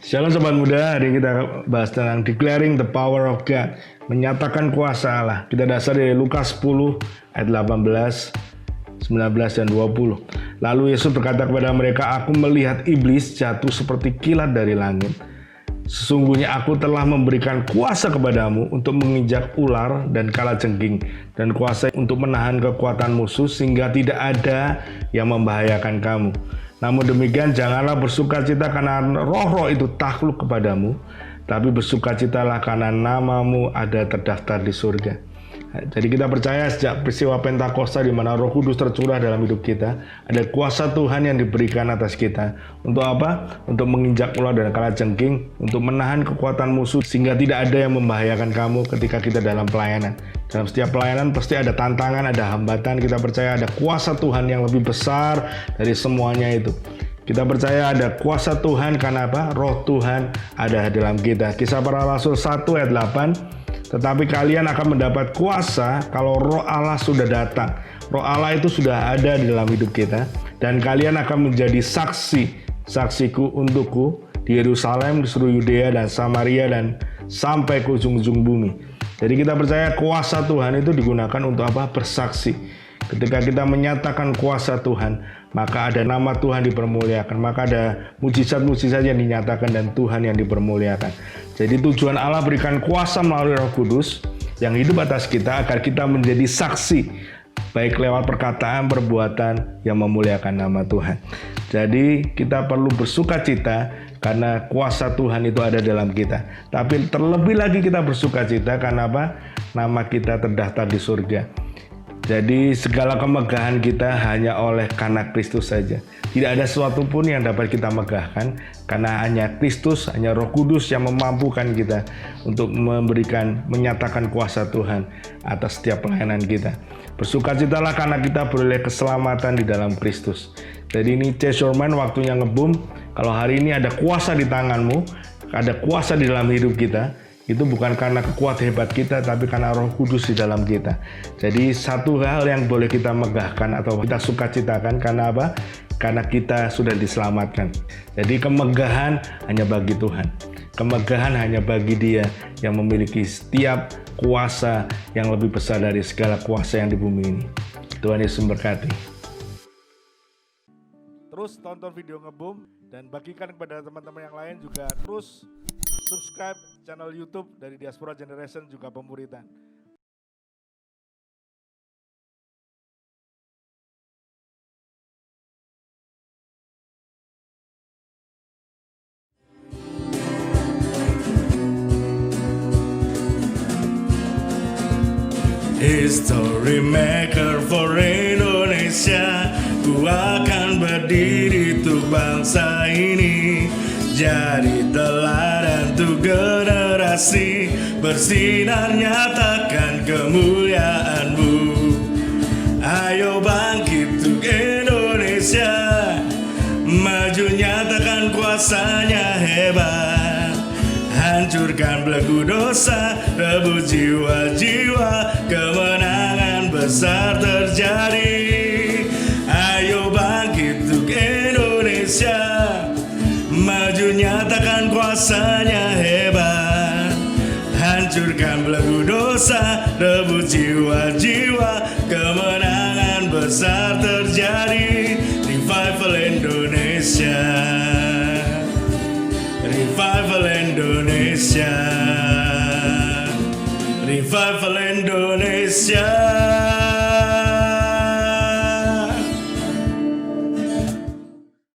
Shalom Sobat Muda, hari ini kita bahas tentang Declaring the Power of God, menyatakan kuasa Allah. Kita dasar dari Lukas 10 ayat 18, 19 dan 20. Lalu Yesus berkata kepada mereka, "Aku melihat iblis jatuh seperti kilat dari langit. Sesungguhnya aku telah memberikan kuasa kepadamu untuk menginjak ular dan kalajengking, dan kuasa untuk menahan kekuatan musuh sehingga tidak ada yang membahayakan kamu. Namun demikian janganlah bersukacita karena roh-roh itu takluk kepadamu, tapi bersukacitalah karena namamu ada terdaftar di surga." Jadi kita percaya sejak peristiwa Pentakosta di mana Roh Kudus tercurah dalam hidup kita, ada kuasa Tuhan yang diberikan atas kita. Untuk apa? Untuk menginjak ular dan kalajengking, untuk menahan kekuatan musuh sehingga tidak ada yang membahayakan kamu ketika kita dalam pelayanan. Dalam setiap pelayanan pasti ada tantangan, ada hambatan. Kita percaya ada kuasa Tuhan yang lebih besar dari semuanya itu. Kita percaya ada kuasa Tuhan karena apa? Roh Tuhan ada dalam kita. Kisah Para Rasul 1 ayat 8. Tetapi kalian akan mendapat kuasa kalau Roh Allah sudah datang. Roh Allah itu sudah ada di dalam hidup kita. Dan kalian akan menjadi saksiku untukku di Yerusalem, di seluruh Yudea dan Samaria dan sampai ke ujung-ujung bumi. Jadi kita percaya kuasa Tuhan itu digunakan untuk apa? Bersaksi. Ketika kita menyatakan kuasa Tuhan, maka ada nama Tuhan dipermuliakan, maka ada mujizat-mujizat yang dinyatakan dan Tuhan yang dipermuliakan. Jadi tujuan Allah berikan kuasa melalui Roh Kudus yang hidup atas kita agar kita menjadi saksi, baik lewat perkataan, perbuatan yang memuliakan nama Tuhan. Jadi kita perlu bersukacita karena kuasa Tuhan itu ada dalam kita. Tapi terlebih lagi kita bersukacita karena apa? Nama kita terdaftar di surga. Jadi segala kemegahan kita hanya oleh karena Kristus saja. Tidak ada sesuatu pun yang dapat kita megahkan karena hanya Kristus, hanya Roh Kudus yang memampukan kita untuk menyatakan kuasa Tuhan atas setiap pelayanan kita. Bersukacitalah karena kita beroleh keselamatan di dalam Kristus. Jadi ini chase your mind, waktunya ngebum. Kalau hari ini ada kuasa di tanganmu, ada kuasa di dalam hidup kita, itu bukan karena kekuatan hebat kita, tapi karena Roh Kudus di dalam kita. Jadi satu hal yang boleh kita megahkan atau kita sukacitakan karena apa? Karena kita sudah diselamatkan. Jadi kemegahan hanya bagi Tuhan. Kemegahan hanya bagi Dia yang memiliki setiap kuasa yang lebih besar dari segala kuasa yang di bumi ini. Tuhan Yesus memberkati. Terus tonton video Ngebum dan bagikan kepada teman-teman yang lain juga. Terus subscribe channel YouTube dari Diaspora Generation juga Pemuritan. History maker for Indonesia, ku akan berdiri untuk bangsa ini, jadi teladan untuk generasi, bersinar nyatakan kemuliaan-Mu. Ayo bangkit untuk Indonesia, maju nyatakan kuasanya hebat. Hancurkan belenggu dosa, rebut jiwa-jiwa, kemenangan besar terjadi. Ayo bangkit untuk Indonesia, maju nyatakan kuasanya hebat. Hancurkan belenggu dosa, rebut jiwa-jiwa, kemenangan besar terjadi. Revival Indonesia, Revival Indonesia, Revival Indonesia.